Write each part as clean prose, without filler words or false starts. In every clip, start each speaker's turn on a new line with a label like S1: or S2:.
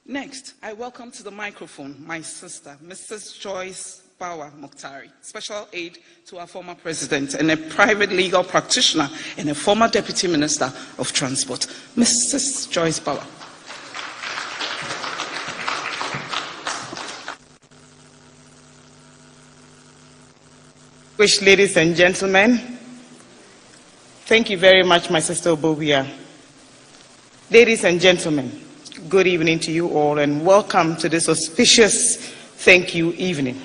S1: Next, I welcome to the microphone my sister, Mrs. Joyce Bawa Mokhtari, special aide to our former president and a private legal practitioner and a former deputy minister of transport. Mrs. Joyce Bawa.
S2: Ladies and gentlemen, thank you very much, my sister Obobia. Ladies and gentlemen, good evening to you all and welcome to this auspicious thank you evening.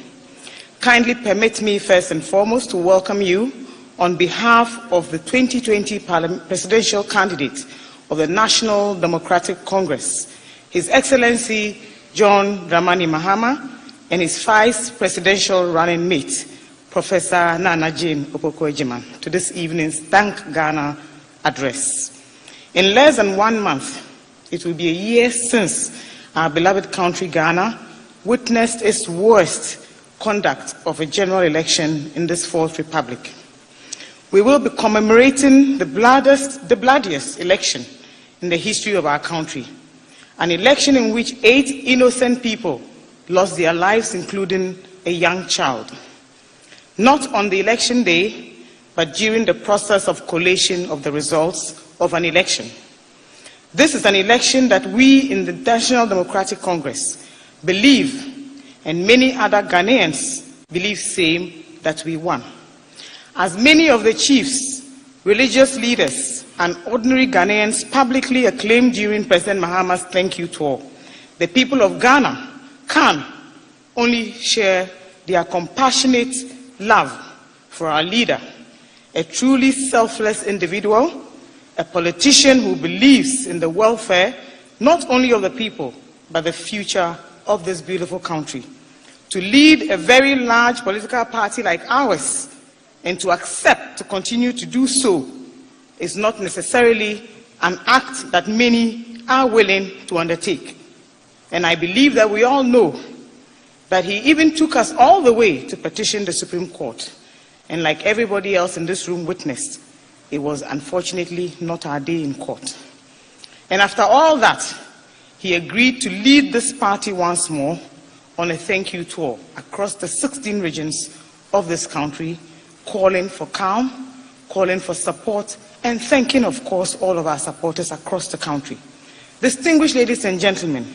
S2: Kindly permit me first and foremost to welcome you on behalf of the 2020 presidential candidate of the National Democratic Congress, His Excellency John Dramani Mahama, and his vice presidential running mate, Professor Nana Jane Opoku-Agyeman, to this evening's Thank Ghana address. In less than 1 month, it will be a year since our beloved country, Ghana, witnessed its worst conduct of a general election in this fourth republic. We will be commemorating the bloodiest election in the history of our country, an election in which 8 innocent people lost their lives, including a young child. Not on the election day, but during the process of collation of the results of an election. This is an election that we in the National Democratic Congress believe, and many other Ghanaians believe same, that we won. As many of the chiefs, religious leaders, and ordinary Ghanaians publicly acclaimed during President Mahama's thank you tour, the people of Ghana can only share their compassionate love for our leader, a truly selfless individual, a politician who believes in the welfare not only of the people, but the future of this beautiful country. To lead a very large political party like ours and to accept to continue to do so is not necessarily an act that many are willing to undertake. And I believe that we all know that he even took us all the way to petition the Supreme Court. And like everybody else in this room witnessed, it was unfortunately not our day in court. And after all that, he agreed to lead this party once more on a thank you tour across the 16 regions of this country, calling for calm, calling for support, and thanking, of course, all of our supporters across the country. Distinguished ladies and gentlemen,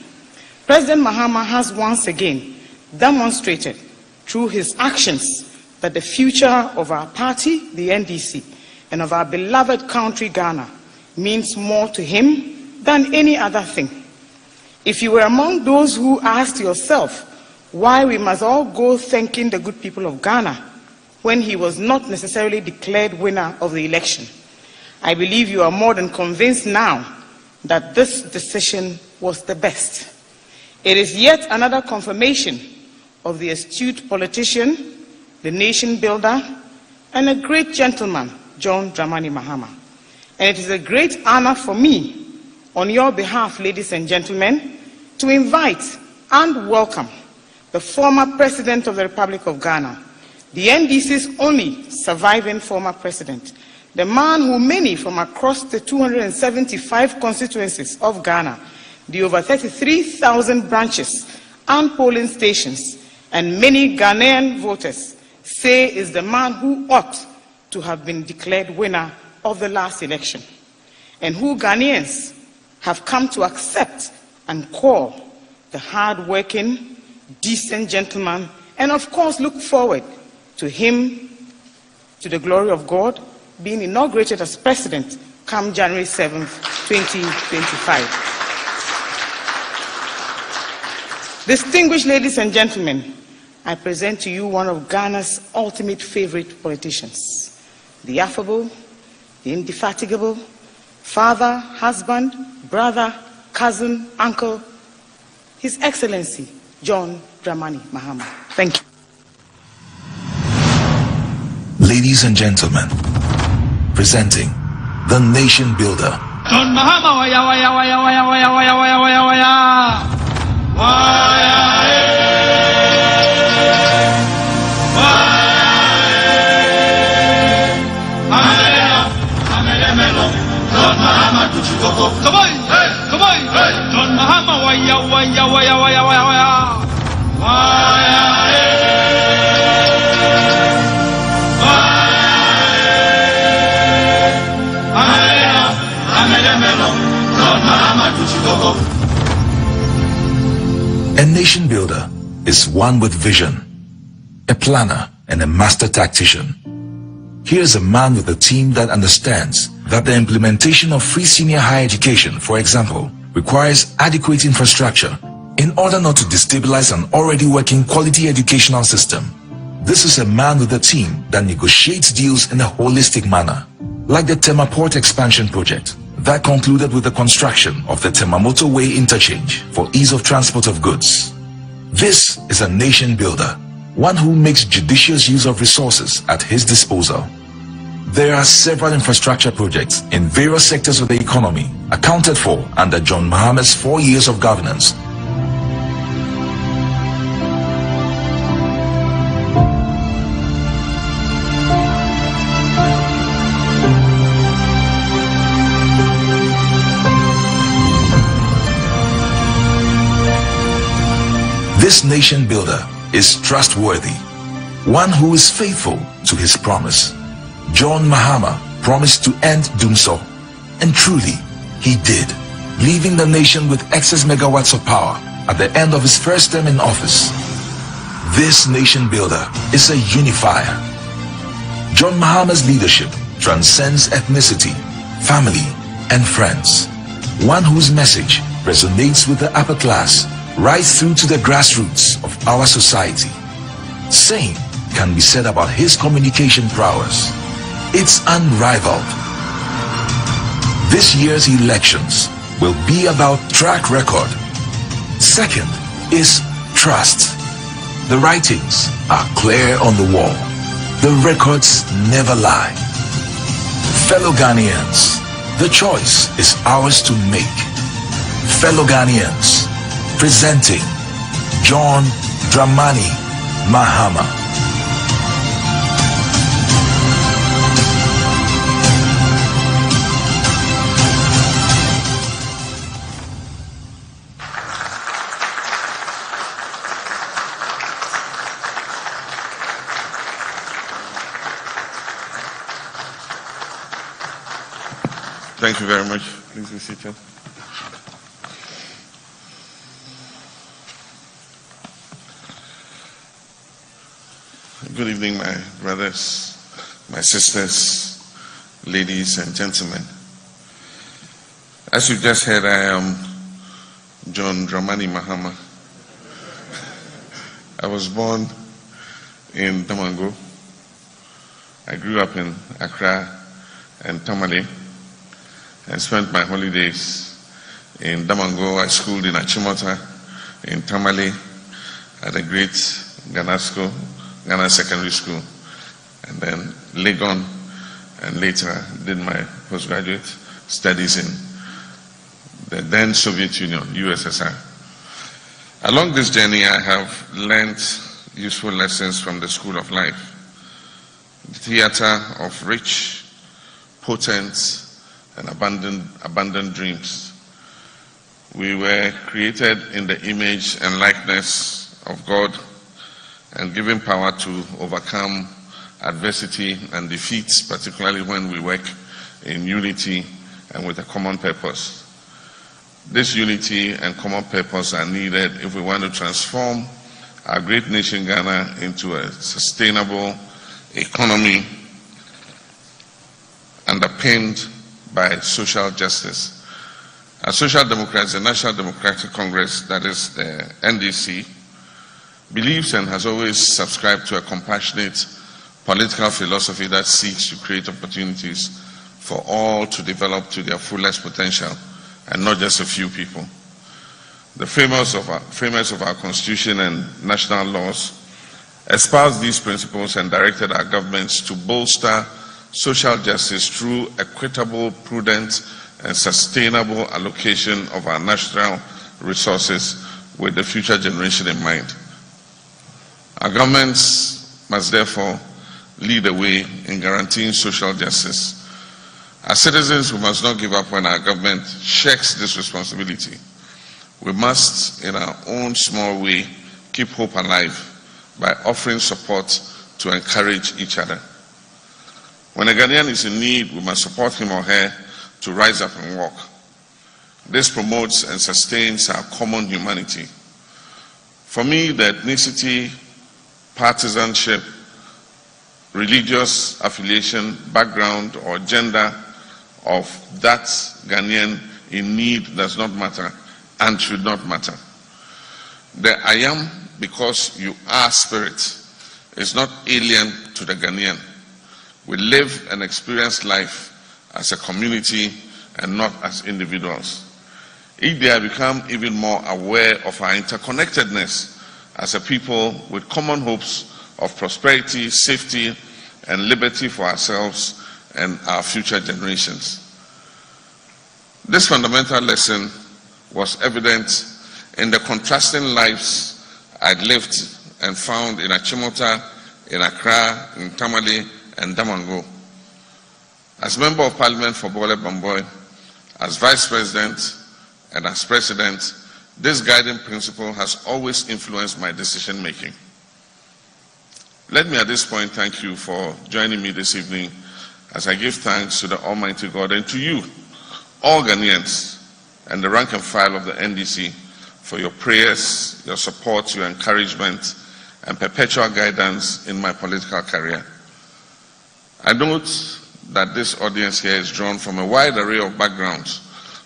S2: President Mahama has once again demonstrated through his actions that the future of our party, the NDC, and of our beloved country, Ghana, means more to him than any other thing. If you were among those who asked yourself why we must all go thanking the good people of Ghana when he was not necessarily declared winner of the election, I believe you are more than convinced now that this decision was the best. It is yet another confirmation of the astute politician, the nation builder, and a great gentleman, John Dramani Mahama. And it is a great honor for me, on your behalf, ladies and gentlemen, to invite and welcome the former President of the Republic of Ghana, the NDC's only surviving former president, the man who many from across the 275 constituencies of Ghana, the over 33,000 branches and polling stations, and many Ghanaian voters say is the man who ought to have been declared winner of the last election, and who Ghanaians have come to accept and call the hard-working, decent gentleman, and of course look forward to him, to the glory of God, being inaugurated as president come January 7th, 2025. Distinguished ladies and gentlemen, I present to you one of Ghana's ultimate favorite politicians, the affable, the indefatigable, father, husband, brother, cousin, uncle, His Excellency John Dramani Mahama. Thank you.
S3: Ladies and gentlemen, presenting the nation builder.
S4: John Mahama, waya waya waya waya waya waya waya waya waya. Waya. John Mahama, Come on, come on, John Mahama, waya, waya, waya, waya, waya, waya. Waya,
S3: A nation builder is one with vision, a planner, and a master tactician. Here's a man with a team that understands that the implementation of free senior higher education, for example, requires adequate infrastructure in order not to destabilize an already working quality educational system. This is a man with a team that negotiates deals in a holistic manner, like the Tema Port Expansion Project that concluded with the construction of the Tema Motorway Interchange for ease of transport of goods. This is a nation builder, one who makes judicious use of resources at his disposal. There are several infrastructure projects in various sectors of the economy accounted for under John Mahama's 4 years of governance. This nation builder is trustworthy, one who is faithful to his promise. John Mahama promised to end doomsday, and truly he did, leaving the nation with excess megawatts of power at the end of his first term in office. This nation builder is a unifier. John Mahama's leadership transcends ethnicity, family, and friends, one whose message resonates with the upper class right through to the grassroots of our society. Same can be said about his communication prowess. It's unrivaled. This year's elections will be about track record. Second is trust. The writings are clear on the wall. The records never lie. Fellow Ghanaians, the choice is ours to make. Fellow Ghanaians, presenting John Dramani Mahama.
S5: Thank you very much. Please be seated. Good evening, my brothers, my sisters, ladies and gentlemen. As you just heard, I am John Dramani Mahama. I was born in Damango. I grew up in Accra and Tamale and spent my holidays in Damango. I schooled in Achimota, in Tamale, at a great Ghana Secondary School, and then Legon, and later did my postgraduate studies in the then Soviet Union, USSR. Along this journey, I have learned useful lessons from the school of life, the theater of rich, potent, and abundant dreams. We were created in the image and likeness of God and given power to overcome adversity and defeats, particularly when we work in unity and with a common purpose. This unity and common purpose are needed if we want to transform our great nation Ghana into a sustainable economy underpinned by social justice. As Social Democrats, the National Democratic Congress, that is the NDC, believes and has always subscribed to a compassionate political philosophy that seeks to create opportunities for all to develop to their fullest potential, and not just a few people. The framers of our Constitution and national laws espoused these principles and directed our governments to bolster social justice through equitable, prudent, and sustainable allocation of our national resources with the future generation in mind. Our governments must therefore lead the way in guaranteeing social justice. As citizens, we must not give up when our government shirks this responsibility. We must, in our own small way, keep hope alive by offering support to encourage each other. When a Ghanaian is in need, we must support him or her to rise up and walk. This promotes and sustains our common humanity. For me, the ethnicity, partisanship, religious affiliation, background, or gender of that Ghanaian in need does not matter and should not matter. The I am because you are spirit is not alien to the Ghanaian. We live and experience life as a community and not as individuals. Each day I become even more aware of our interconnectedness as a people with common hopes of prosperity, safety, and liberty for ourselves and our future generations. This fundamental lesson was evident in the contrasting lives I'd lived and found in Achimota, in Accra, in Tamale, and Damango. As Member of Parliament for Bole Bamboy, as Vice President, and as President, this guiding principle has always influenced my decision making. Let me at this point thank you for joining me this evening as I give thanks to the Almighty God and to you, all Ghanaians, and the rank and file of the NDC for your prayers, your support, your encouragement, and perpetual guidance in my political career. I note that this audience here is drawn from a wide array of backgrounds,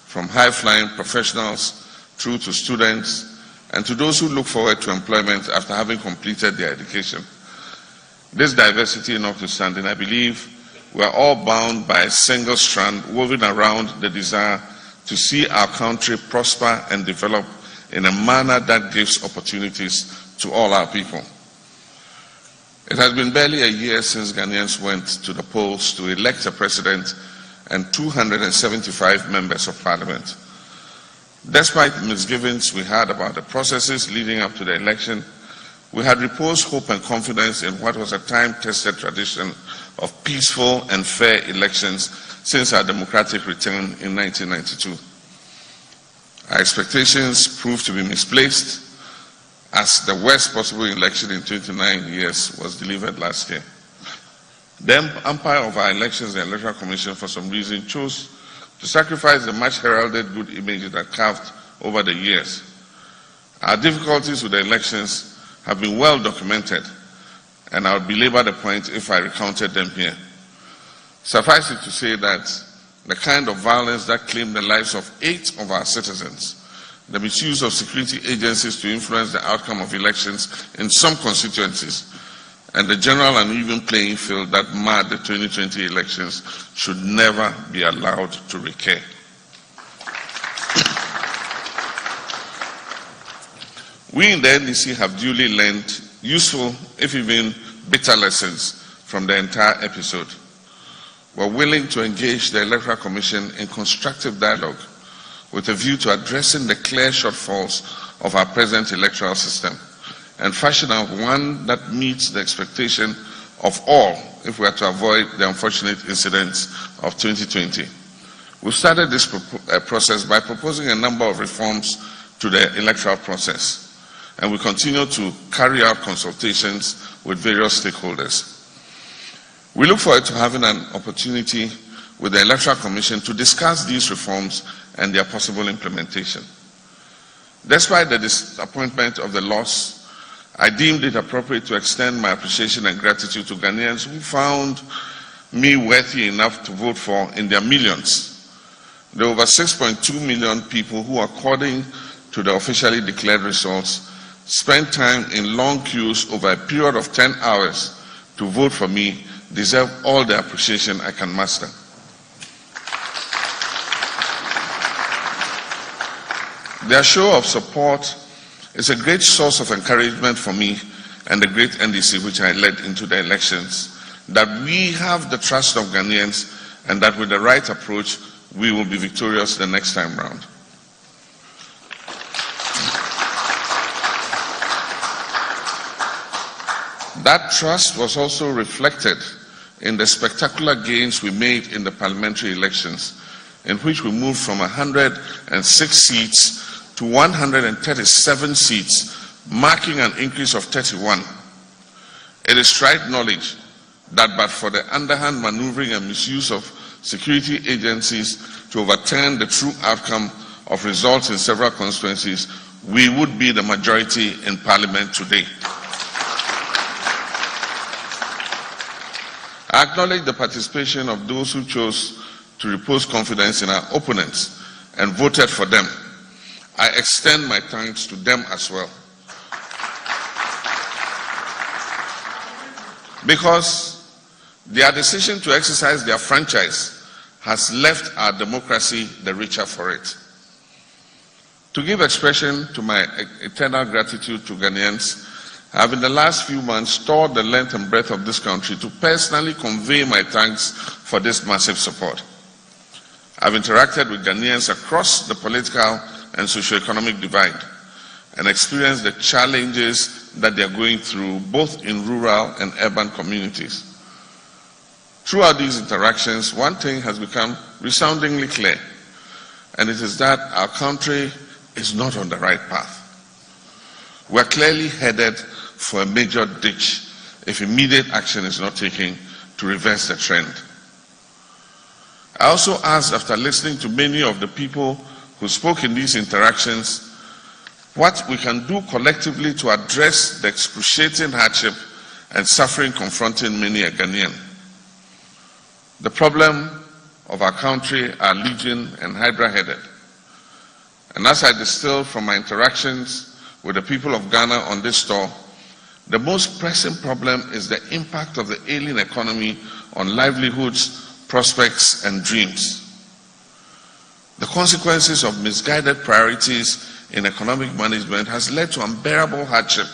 S5: from high-flying professionals through to students and to those who look forward to employment after having completed their education. This diversity notwithstanding, I believe we are all bound by a single strand woven around the desire to see our country prosper and develop in a manner that gives opportunities to all our people. It has been barely a year since Ghanaians went to the polls to elect a president and 275 members of parliament. Despite misgivings we had about the processes leading up to the election, we had reposed hope and confidence in what was a time-tested tradition of peaceful and fair elections since our democratic return in 1992. Our expectations proved to be misplaced as the worst possible election in 29 years was delivered last year. The umpire of our elections, the Electoral Commission, for some reason chose to sacrifice the much heralded good image it had carved over the years. Our difficulties with the elections have been well documented, and I would belabor the point if I recounted them here. Suffice it to say that the kind of violence that claimed the lives of 8 of our citizens, the misuse of security agencies to influence the outcome of elections in some constituencies, and the general uneven playing field that marred the 2020 elections should never be allowed to recur. We in the NDC have duly learned useful, if even bitter lessons from the entire episode. We're willing to engage the Electoral Commission in constructive dialogue with a view to addressing the clear shortfalls of our present electoral system and fashion out one that meets the expectation of all if we are to avoid the unfortunate incidents of 2020. We've started this process by proposing a number of reforms to the electoral process, and we continue to carry out consultations with various stakeholders. We look forward to having an opportunity with the Electoral Commission to discuss these reforms and their possible implementation. Despite the disappointment of the loss, I deemed it appropriate to extend my appreciation and gratitude to Ghanaians who found me worthy enough to vote for in their millions. There are over 6.2 million people who, according to the officially declared results, spent time in long queues over a period of 10 hours to vote for me deserve all the appreciation I can muster. Their show of support is a great source of encouragement for me and the great NDC which I led into the elections, that we have the trust of Ghanaians and that with the right approach, we will be victorious the next time round. That trust was also reflected in the spectacular gains we made in the parliamentary elections, in which we moved from 106 seats to 137 seats, marking an increase of 31. It is trite knowledge that but for the underhand maneuvering and misuse of security agencies to overturn the true outcome of results in several constituencies, we would be the majority in Parliament today. I acknowledge the participation of those who chose to repose confidence in our opponents and voted for them. I extend my thanks to them as well. Because their decision to exercise their franchise has left our democracy the richer for it. To give expression to my eternal gratitude to Ghanaians, I have in the last few months toured the length and breadth of this country to personally convey my thanks for this massive support. I've interacted with Ghanaians across the political and socio-economic divide and experienced the challenges that they are going through both in rural and urban communities. Throughout these interactions, one thing has become resoundingly clear, and it is that our country is not on the right path. We are clearly headed for a major ditch if immediate action is not taken to reverse the trend. I also asked, after listening to many of the people who spoke in these interactions, what we can do collectively to address the excruciating hardship and suffering confronting many a Ghanaian. The problem of our country are legion and hydra-headed. And as I distill from my interactions with the people of Ghana on this tour, the most pressing problem is the impact of the ailing economy on livelihoods, prospects, and dreams. The consequences of misguided priorities in economic management has led to unbearable hardship,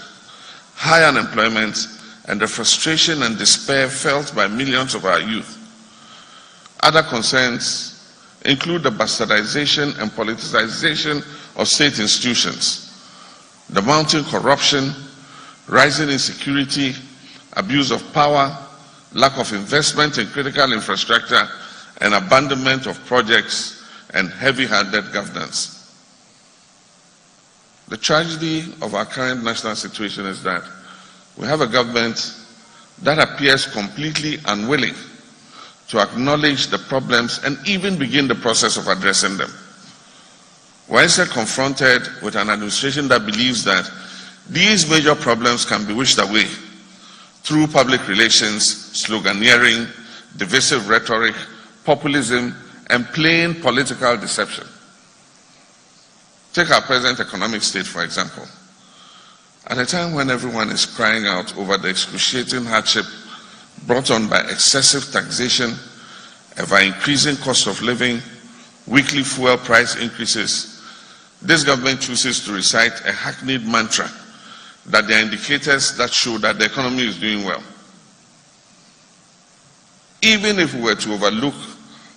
S5: high unemployment, and the frustration and despair felt by millions of our youth. Other concerns include the bastardization and politicization of state institutions, the mounting corruption, rising insecurity, abuse of power, lack of investment in critical infrastructure, and abandonment of projects and heavy-handed governance. The tragedy of our current national situation is that we have a government that appears completely unwilling to acknowledge the problems and even begin the process of addressing them. We're instead confronted with an administration that believes that these major problems can be wished away through public relations, sloganeering, divisive rhetoric, populism, and plain political deception. Take our present economic state, for example. At a time when everyone is crying out over the excruciating hardship brought on by excessive taxation, ever-increasing cost of living, weekly fuel price increases, this government chooses to recite a hackneyed mantra that there are indicators that show that the economy is doing well. Even if we were to overlook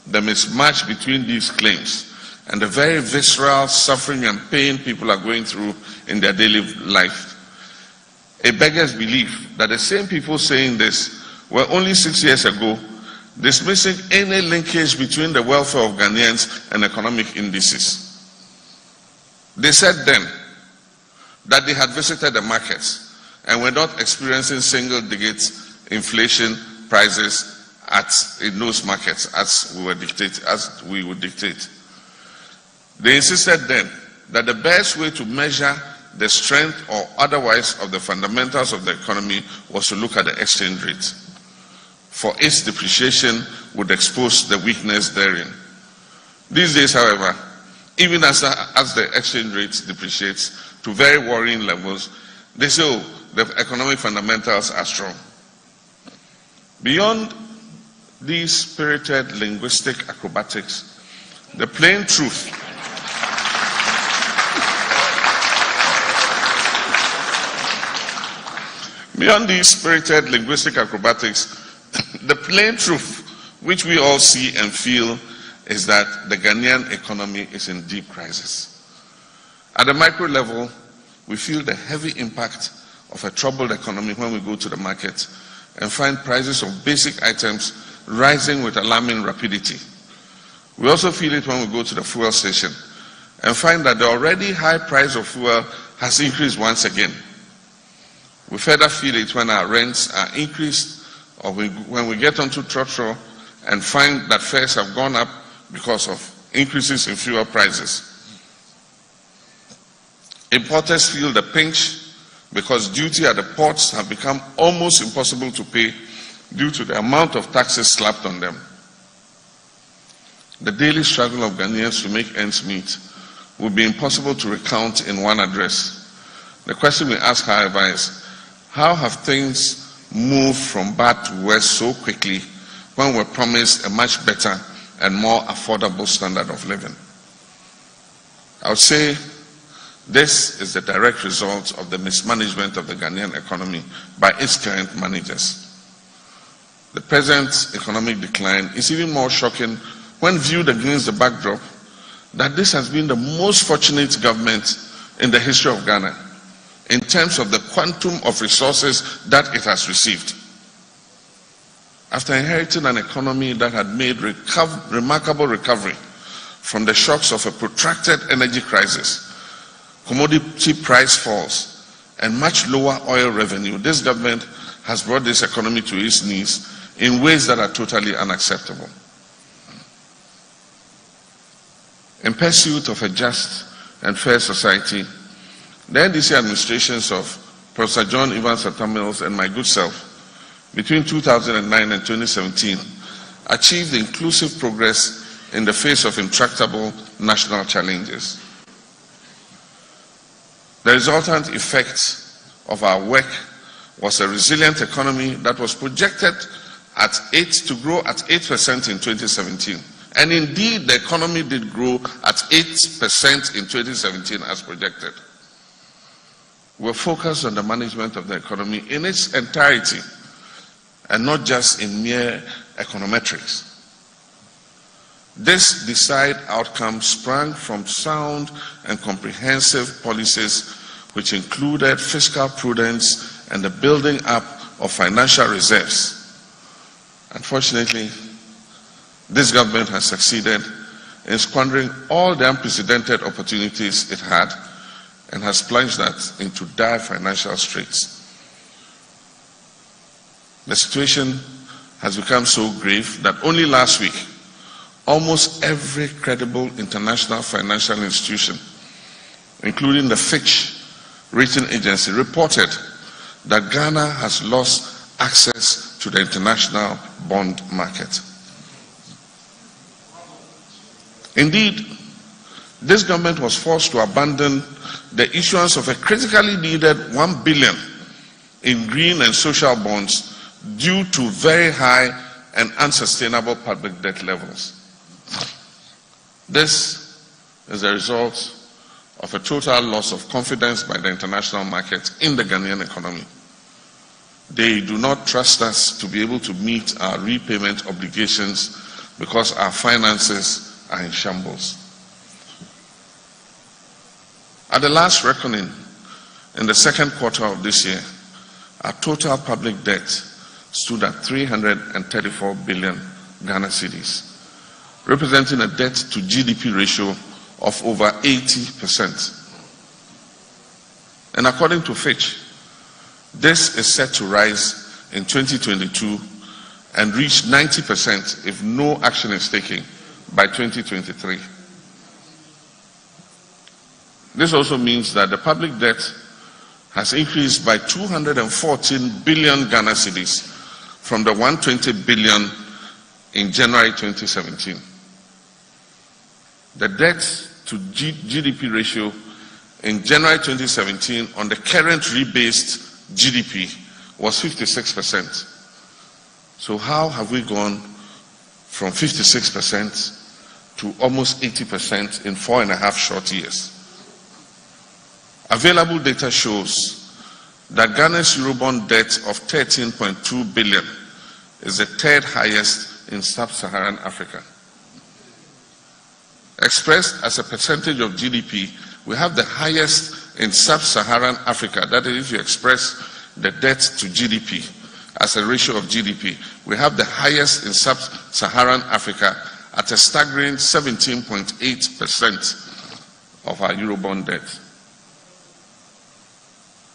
S5: the mismatch between these claims and the very visceral suffering and pain people are going through in their daily life, it beggars belief that the same people saying this were only 6 years ago dismissing any linkage between the welfare of Ghanaians and economic indices. They said then that they had visited the markets and were not experiencing single-digit inflation prices in those markets as we would dictate. They insisted then that the best way to measure the strength or otherwise of the fundamentals of the economy was to look at the exchange rate, for its depreciation would expose the weakness therein. These days, however, even as the exchange rate depreciates to very worrying levels, they say, oh, the economic fundamentals are strong. Beyond these spirited linguistic acrobatics, the plain truth the plain truth, which we all see and feel, is that the Ghanaian economy is in deep crisis. At the micro level, we feel the heavy impact of a troubled economy when we go to the market and find prices of basic items rising with alarming rapidity. We also feel it when we go to the fuel station and find that the already high price of fuel has increased once again. We further feel it when our rents are increased, or when we get onto Trotro and find that fares have gone up because of increases in fuel prices. Importers feel the pinch because duty at the ports have become almost impossible to pay due to the amount of taxes slapped on them. The daily struggle of Ghanaians to make ends meet would be impossible to recount in one address. The question we ask, however, is how have things moved from bad to worse so quickly when we're promised a much better and more affordable standard of living? I would say this is the direct result of the mismanagement of the Ghanaian economy by its current managers. The present economic decline is even more shocking when viewed against the backdrop that this has been the most fortunate government in the history of Ghana in terms of the quantum of resources that it has received. After inheriting an economy that had made remarkable recovery from the shocks of a protracted energy crisis, commodity price falls, and much lower oil revenue, this government has brought this economy to its knees in ways that are totally unacceptable. In pursuit of a just and fair society, the NDC administrations of Professor John Evans Atta Mills and my good self between 2009 and 2017 achieved inclusive progress in the face of intractable national challenges. The resultant effect of our work was a resilient economy that was projected to grow at 8% in 2017. And indeed, the economy did grow at 8% in 2017 as projected. We're focused on the management of the economy in its entirety and not just in mere econometrics. This desired outcome sprang from sound and comprehensive policies which included fiscal prudence and the building up of financial reserves. Unfortunately, this government has succeeded in squandering all the unprecedented opportunities it had and has plunged us into dire financial straits. The situation has become so grave that only last week, almost every credible international financial institution, including the Fitch rating agency, reported that Ghana has lost access to the international bond market. Indeed, this government was forced to abandon the issuance of a critically needed $1 billion in green and social bonds due to very high and unsustainable public debt levels. This is a result of a total loss of confidence by the international market in the Ghanaian economy. They do not trust us to be able to meet our repayment obligations because our finances are in shambles. At the last reckoning, in the second quarter of this year, our total public debt stood at 334 billion Ghana cedis, representing a debt to GDP ratio of over 80%. And according to Fitch, this is set to rise in 2022 and reach 90% if no action is taken by 2023. This also means that the public debt has increased by 214 billion Ghana cedis from the 120 billion in January 2017. The debt to GDP ratio in January 2017 on the current rebased GDP was 56%. So how have we gone from 56% to almost 80% in 4.5 short years? Available data shows that Ghana's Eurobond debt of 13.2 billion is the third highest in sub-Saharan Africa. Expressed as a percentage of GDP, we have the highest in sub-Saharan Africa. That is, if you express the debt to GDP as a ratio of GDP. We have the highest in sub-Saharan Africa at a staggering 17.8% of our Eurobond debt.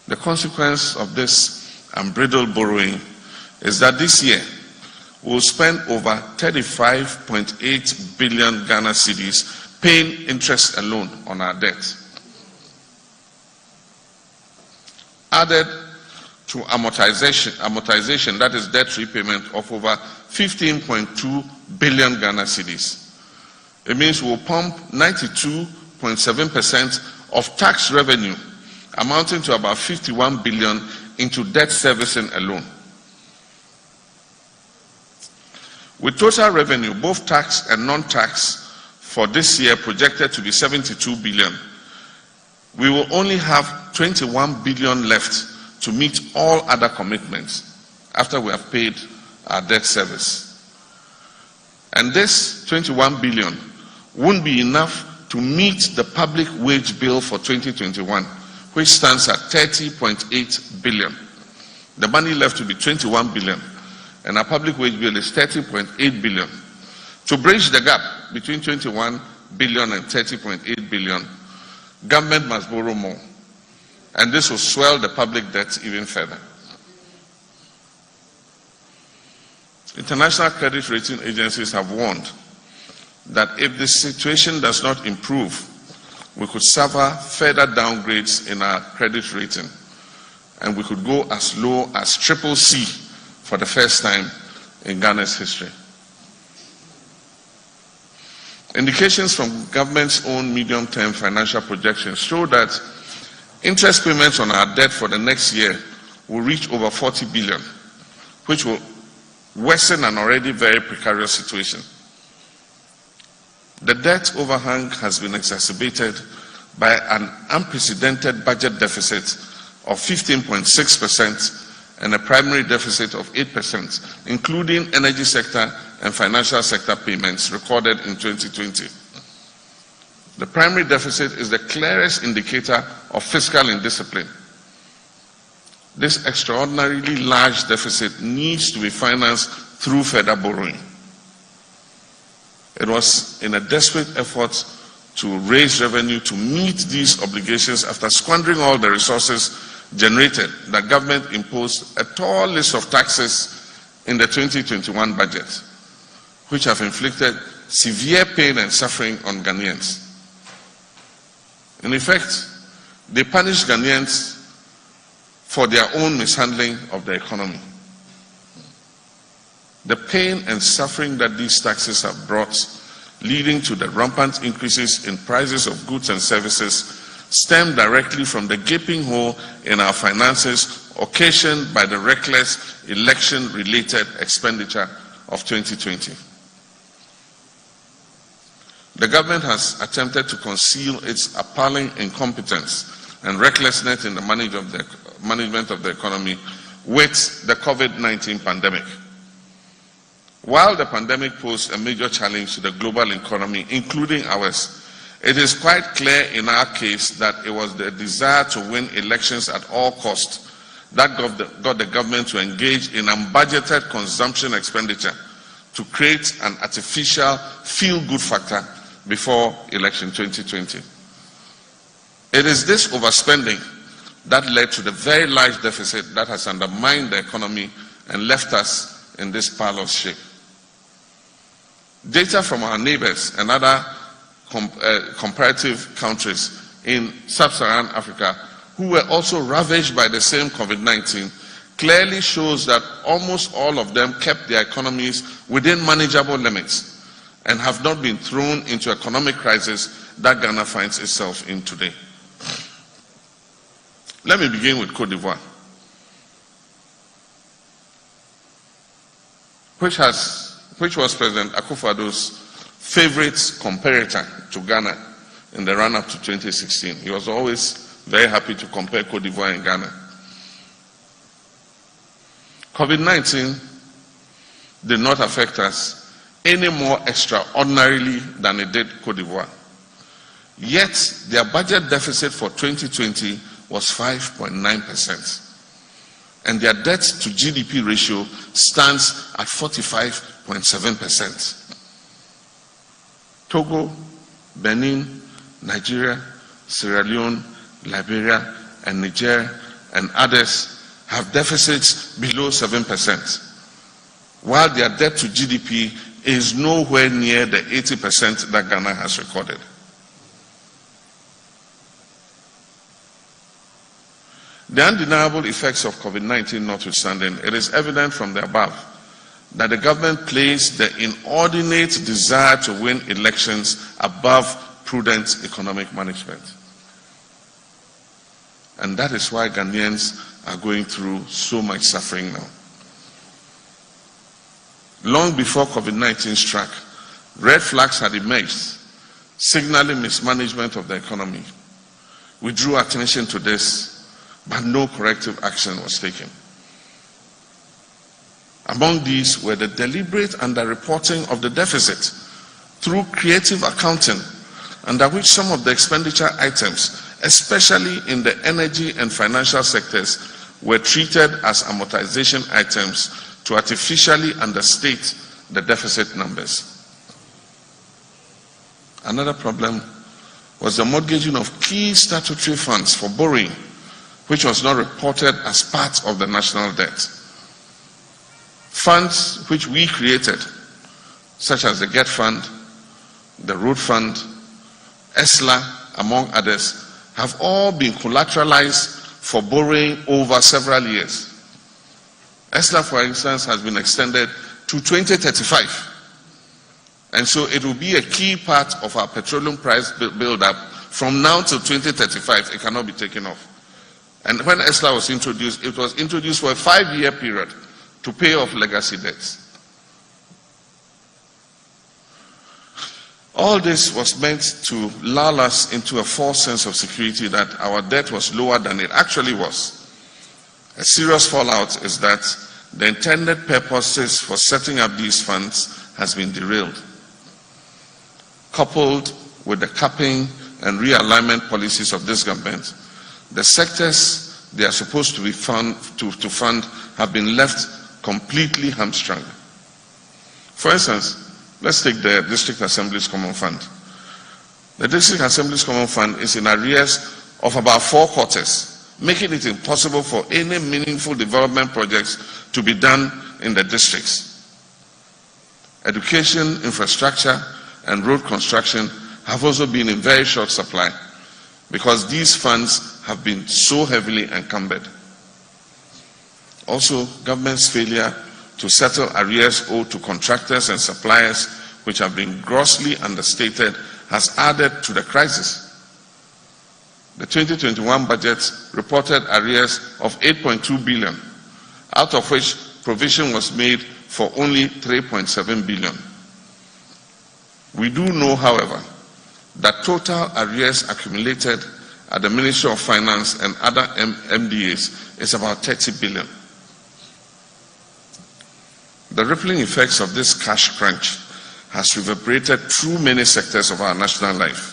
S5: The consequence of this unbridled borrowing is that this year we'll spend over 35.8 billion Ghana cedis paying interest alone on our debt. Added to amortization, that is debt repayment of over 15.2 billion Ghana cedis. It means we'll pump 92.7% of tax revenue, amounting to about 51 billion, into debt servicing alone. With total revenue, both tax and non-tax, for this year projected to be 72 billion, we will only have 21 billion left to meet all other commitments after we have paid our debt service. And this 21 billion won't be enough to meet the public wage bill for 2021, which stands at 30.8 billion. The money left will be 21 billion, and our public wage bill is 30.8 billion. To bridge the gap between 21 billion and 30.8 billion, government must borrow more, and this will swell the public debt even further. International credit rating agencies have warned that if the situation does not improve, we could suffer further downgrades in our credit rating, and we could go as low as CCC for the first time in Ghana's history. Indications from government's own medium-term financial projections show that interest payments on our debt for the next year will reach over 40 billion, which will worsen an already very precarious situation. The debt overhang has been exacerbated by an unprecedented budget deficit of 15.6% and a primary deficit of 8%, including energy sector and financial sector payments recorded in 2020. The primary deficit is the clearest indicator of fiscal indiscipline. This extraordinarily large deficit needs to be financed through further borrowing. It was in a desperate effort to raise revenue to meet these obligations after squandering all the resources generated that government imposed a tall list of taxes in the 2021 budget, which have inflicted severe pain and suffering on Ghanaians. In effect, they punish Ghanaians for their own mishandling of the economy. The pain and suffering that these taxes have brought, leading to the rampant increases in prices of goods and services, stem directly from the gaping hole in our finances occasioned by the reckless election-related expenditure of 2020. The government has attempted to conceal its appalling incompetence and recklessness in the management of the economy with the COVID-19 pandemic. While the pandemic posed a major challenge to the global economy, including ours, it is quite clear in our case that it was the desire to win elections at all costs that got the government to engage in unbudgeted consumption expenditure to create an artificial feel-good factor before election 2020. It is this overspending that led to the very large deficit that has undermined the economy and left us in this parlous shape. Data from our neighbors and other comparative countries in sub-Saharan Africa who were also ravaged by the same COVID-19 clearly shows that almost all of them kept their economies within manageable limits and have not been thrown into economic crisis that Ghana finds itself in today. Let me begin with Cote d'Ivoire, which was President Akufo-Addo's favorite comparator to Ghana in the run-up to 2016. He was always very happy to compare Cote d'Ivoire and Ghana. COVID-19 did not affect us any more extraordinarily than it did Cote d'Ivoire. Yet, their budget deficit for 2020 was 5.9%. and their debt to GDP ratio stands at 45.7%. Togo, Benin, Nigeria, Sierra Leone, Liberia, and Niger, and others have deficits below 7%, while their debt to GDP is nowhere near the 80% that Ghana has recorded. The undeniable effects of COVID-19 notwithstanding, it is evident from the above that the government placed the inordinate desire to win elections above prudent economic management. And that is why Ghanaians are going through so much suffering now. Long before COVID-19 struck, red flags had emerged, signaling mismanagement of the economy. We drew attention to this, but no corrective action was taken. Among these were the deliberate underreporting of the deficit through creative accounting, under which some of the expenditure items, especially in the energy and financial sectors, were treated as amortization items to artificially understate the deficit numbers. Another problem was the mortgaging of key statutory funds for borrowing, which was not reported as part of the national debt. Funds which we created, such as the GET Fund, the Road Fund, ESLA, among others, have all been collateralized for borrowing over several years. ESLA, for instance, has been extended to 2035. And so it will be a key part of our petroleum price build-up from now till 2035. It cannot be taken off. And when ESLA was introduced, it was introduced for a 5-year period to pay off legacy debts. All this was meant to lull us into a false sense of security that our debt was lower than it actually was. A serious fallout is that the intended purposes for setting up these funds has been derailed. Coupled with the capping and realignment policies of this government, the sectors they are supposed to be fund have been left completely hamstrung. For instance, let's take the District Assembly's Common Fund. The District Assembly's Common Fund is in arrears of about 4 quarters, making it impossible for any meaningful development projects to be done in the districts. Education, infrastructure, and road construction have also been in very short supply because these funds have been so heavily encumbered. Also, government's failure to settle arrears owed to contractors and suppliers, which have been grossly understated, has added to the crisis. The 2021 budget reported arrears of 8.2 billion, out of which provision was made for only 3.7 billion. We do know, however, that total arrears accumulated at the Ministry of Finance and other MDAs is about 30 billion. The rippling effects of this cash crunch has reverberated through many sectors of our national life.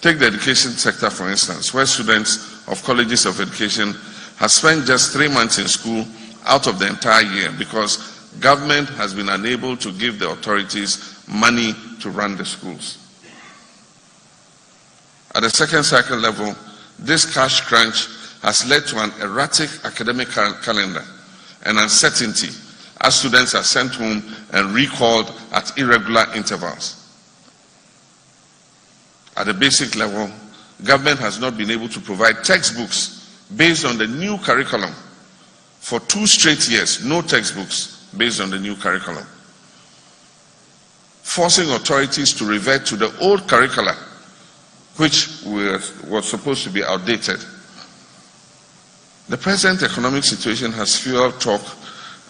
S5: Take the education sector, for instance, where students of colleges of education have spent just 3 months in school out of the entire year because government has been unable to give the authorities money to run the schools. At the second cycle level, this cash crunch has led to an erratic academic calendar and uncertainty as students are sent home and recalled at irregular intervals. At the basic level, government has not been able to provide textbooks based on the new curriculum. For 2 straight years, no textbooks based on the new curriculum, forcing authorities to revert to the old curricula, which was supposed to be outdated. The present economic situation has fueled talk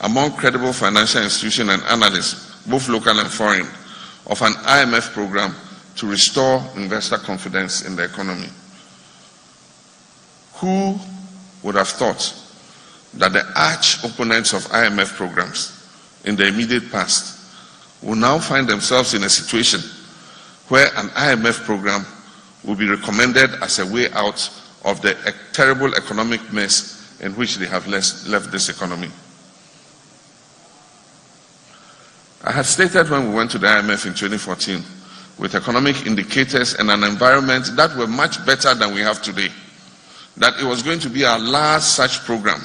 S5: among credible financial institutions and analysts, both local and foreign, of an IMF program to restore investor confidence in the economy. Who would have thought that the arch opponents of IMF programs in the immediate past will now find themselves in a situation where an IMF program will be recommended as a way out of the terrible economic mess in which they have left this economy. I had stated when we went to the IMF in 2014, with economic indicators and an environment that were much better than we have today, that it was going to be our last such program,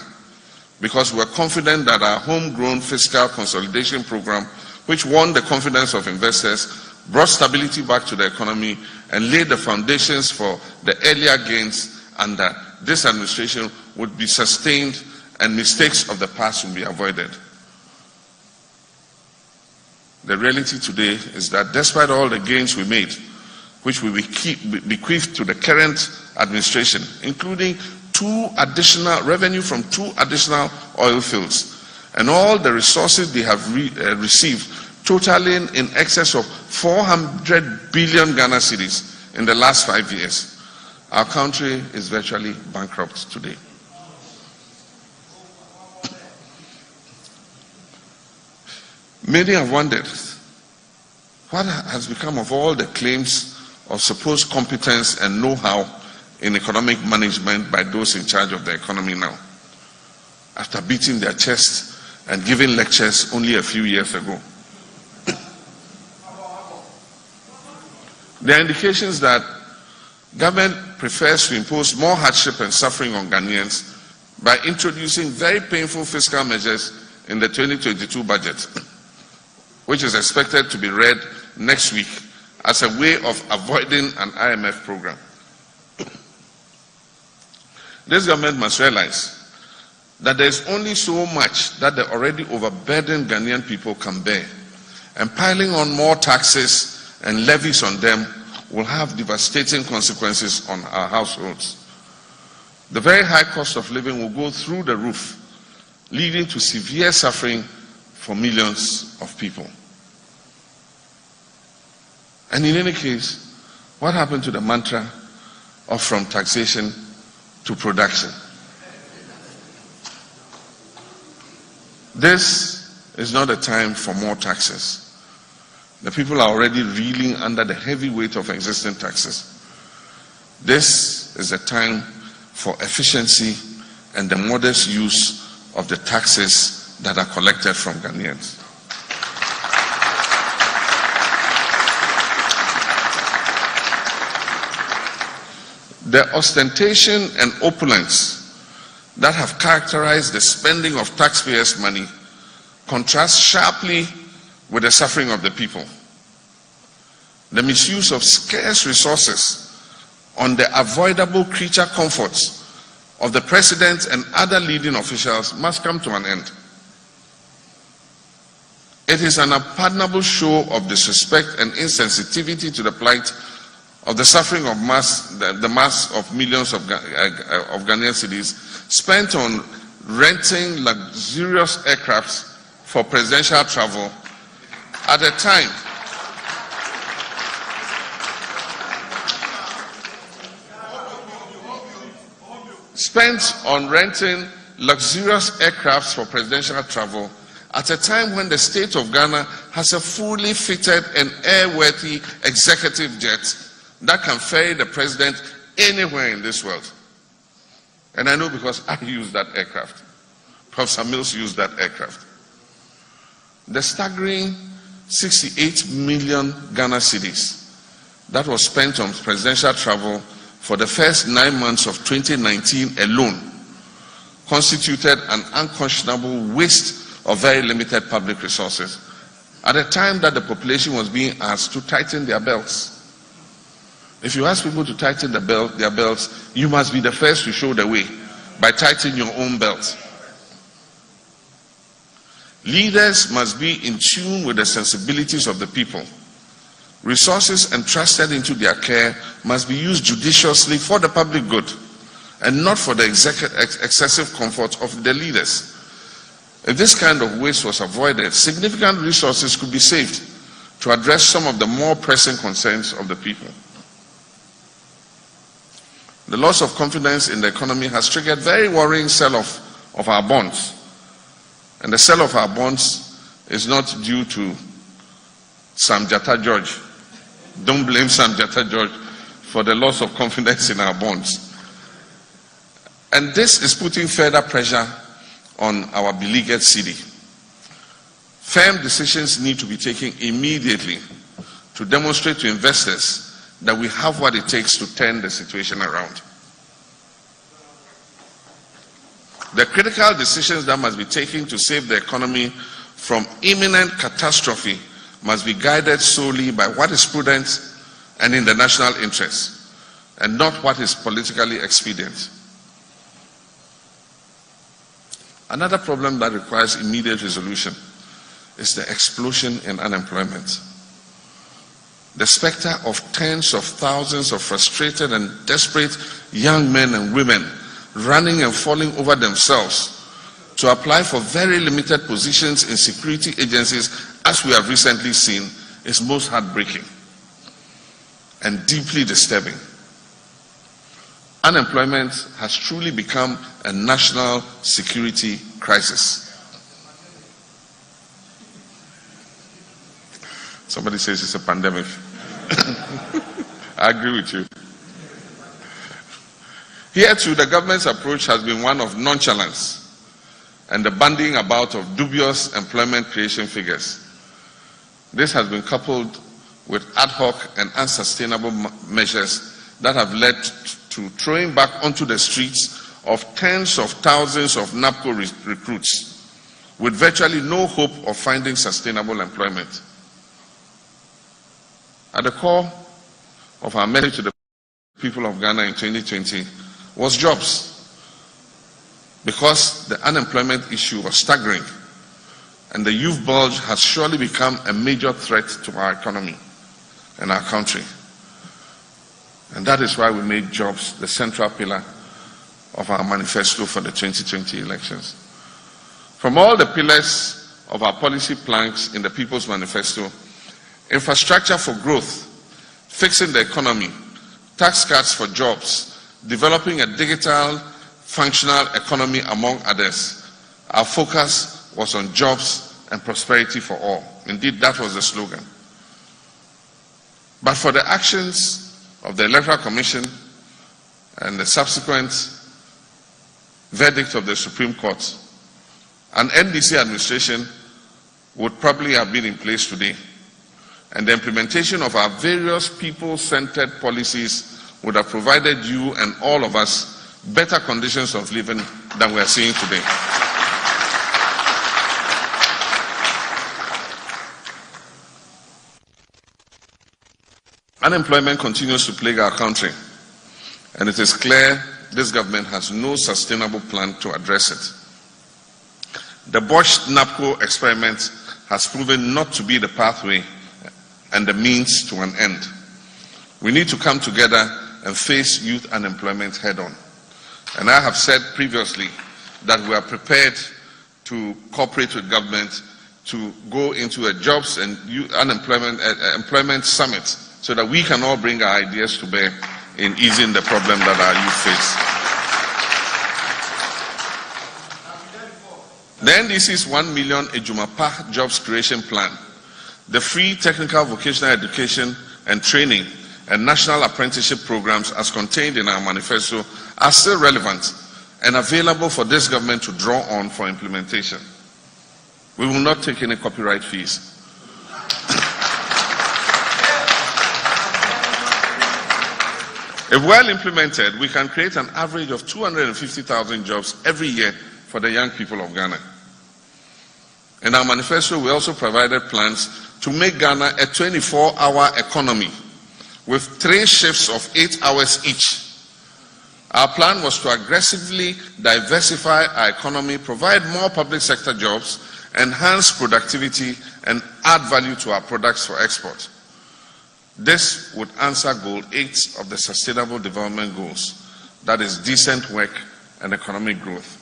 S5: because we were confident that our homegrown fiscal consolidation program, which won the confidence of investors, brought stability back to the economy, and laid the foundations for the earlier gains under this administration, would be sustained and mistakes of the past will be avoided. The reality today is that despite all the gains we made, which we bequeathed to the current administration, including revenue from 2 additional oil fields, and all the resources they have received, totaling in excess of 400 billion Ghana cedis in the last 5 years, our country is virtually bankrupt today. Many have wondered what has become of all the claims of supposed competence and know-how in economic management by those in charge of the economy now, after beating their chests and giving lectures only a few years ago. There are indications that government prefers to impose more hardship and suffering on Ghanaians by introducing very painful fiscal measures in the 2022 budget, which is expected to be read next week as a way of avoiding an IMF program. This government must realize that there is only so much that the already overburdened Ghanaian people can bear, and piling on more taxes and levies on them will have devastating consequences on our households. The very high cost of living will go through the roof, leading to severe suffering for millions of people. And in any case, what happened to the mantra of from taxation to production? This is not a time for more taxes. The people are already reeling under the heavy weight of existing taxes. This is a time for efficiency and the modest use of the taxes that are collected from Ghanaians. The ostentation and opulence that have characterized the spending of taxpayers' money contrast sharply with the suffering of the people. The misuse of scarce resources on the avoidable creature comforts of the president and other leading officials must come to an end. It is an unpardonable show of disrespect and insensitivity to the plight of the suffering of the mass of millions of Ghanaian cedis spent on renting luxurious aircrafts for presidential travel at a time when the state of Ghana has a fully fitted and airworthy executive jet that can ferry the president anywhere in this world. And I know because I use that aircraft. Professor Mills used that aircraft. The staggering 68 million Ghana cedis that was spent on presidential travel for the first 9 months of 2019 alone constituted an unconscionable waste of very limited public resources at a time that the population was being asked to tighten their belts. If you ask people to tighten their belts, you must be the first to show the way by tightening your own belt. Leaders must be in tune with the sensibilities of the people. Resources entrusted into their care must be used judiciously for the public good and not for the excessive comfort of the leaders. If this kind of waste was avoided, significant resources could be saved to address some of the more pressing concerns of the people. The loss of confidence in the economy has triggered very worrying sell-off of our bonds. And the sell of our bonds is not due to Sam Jatta George. Don't blame Sam Jatta George for the loss of confidence in our bonds. And this is putting further pressure on our beleaguered city. Firm decisions need to be taken immediately to demonstrate to investors that we have what it takes to turn the situation around. The critical decisions that must be taken to save the economy from imminent catastrophe must be guided solely by what is prudent and in the national interest, and not what is politically expedient. Another problem that requires immediate resolution is the explosion in unemployment. The specter of tens of thousands of frustrated and desperate young men and women running and falling over themselves to apply for very limited positions in security agencies, as we have recently seen, is most heartbreaking and deeply disturbing. Unemployment has truly become a national security crisis. Somebody says it's a pandemic. I agree with you. Here too, the government's approach has been one of nonchalance and the bandying about of dubious employment creation figures. This has been coupled with ad hoc and unsustainable measures that have led to throwing back onto the streets of tens of thousands of NAPCO recruits with virtually no hope of finding sustainable employment. At the core of our message to the people of Ghana in 2020 was jobs, because the unemployment issue was staggering and the youth bulge has surely become a major threat to our economy and our country. And that is why we made jobs the central pillar of our manifesto for the 2020 elections. From all the pillars of our policy planks in the People's Manifesto, infrastructure for growth, fixing the economy, tax cuts for jobs, developing a digital, functional economy, among others, our focus was on jobs and prosperity for all. Indeed, that was the slogan. But for the actions of the Electoral Commission and the subsequent verdict of the Supreme Court, an NDC administration would probably have been in place today, and the implementation of our various people-centered policies would have provided you and all of us better conditions of living than we are seeing today. Unemployment continues to plague our country, and it is clear this government has no sustainable plan to address it. The botched NAPCO experiment has proven not to be the pathway and the means to an end. We need to come together and face youth unemployment head-on. And I have said previously that we are prepared to cooperate with government to go into a jobs and employment summit so that we can all bring our ideas to bear in easing the problem that our youth face. The NDC's 1 million Ejumapa jobs creation plan, the free technical vocational education and training and national apprenticeship programs as contained in our manifesto are still relevant and available for this government to draw on for implementation. We will not take any copyright fees. If well implemented, we can create an average of 250,000 jobs every year for the young people of Ghana. In our manifesto, we also provided plans to make Ghana a 24-hour economy with 3 shifts of 8 hours each. Our plan was to aggressively diversify our economy, provide more public sector jobs, enhance productivity, and add value to our products for export. This would answer Goal 8 of the Sustainable Development Goals, that is decent work and economic growth.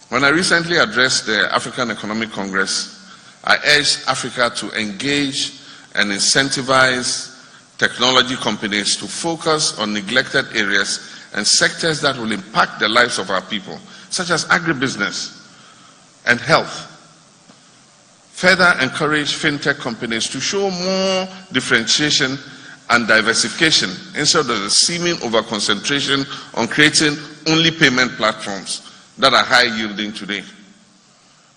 S5: When I recently addressed the African Economic Congress, I urged Africa to engage and incentivize technology companies to focus on neglected areas and sectors that will impact the lives of our people, such as agribusiness and health. Further encourage fintech companies to show more differentiation and diversification instead of the seeming over-concentration on creating only payment platforms that are high-yielding today.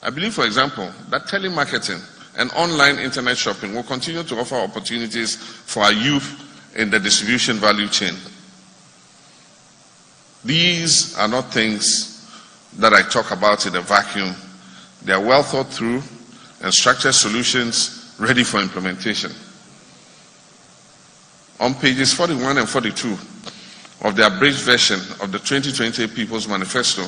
S5: I believe, for example, that telemarketing and online internet shopping will continue to offer opportunities for our youth in the distribution value chain. These are not things that I talk about in a vacuum. They are well thought through and structured solutions ready for implementation. On pages 41 and 42 of the abridged version of the 2020 People's Manifesto,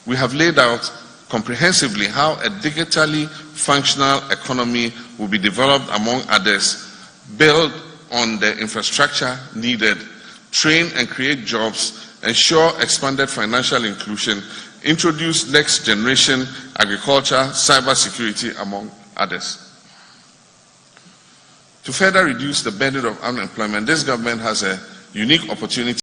S5: we have laid out comprehensively how a digitally functional economy will be developed, among others, build on the infrastructure needed, train and create jobs, ensure expanded financial inclusion, introduce next generation agriculture, cybersecurity, among others. To further reduce the burden of unemployment, this government has a unique opportunity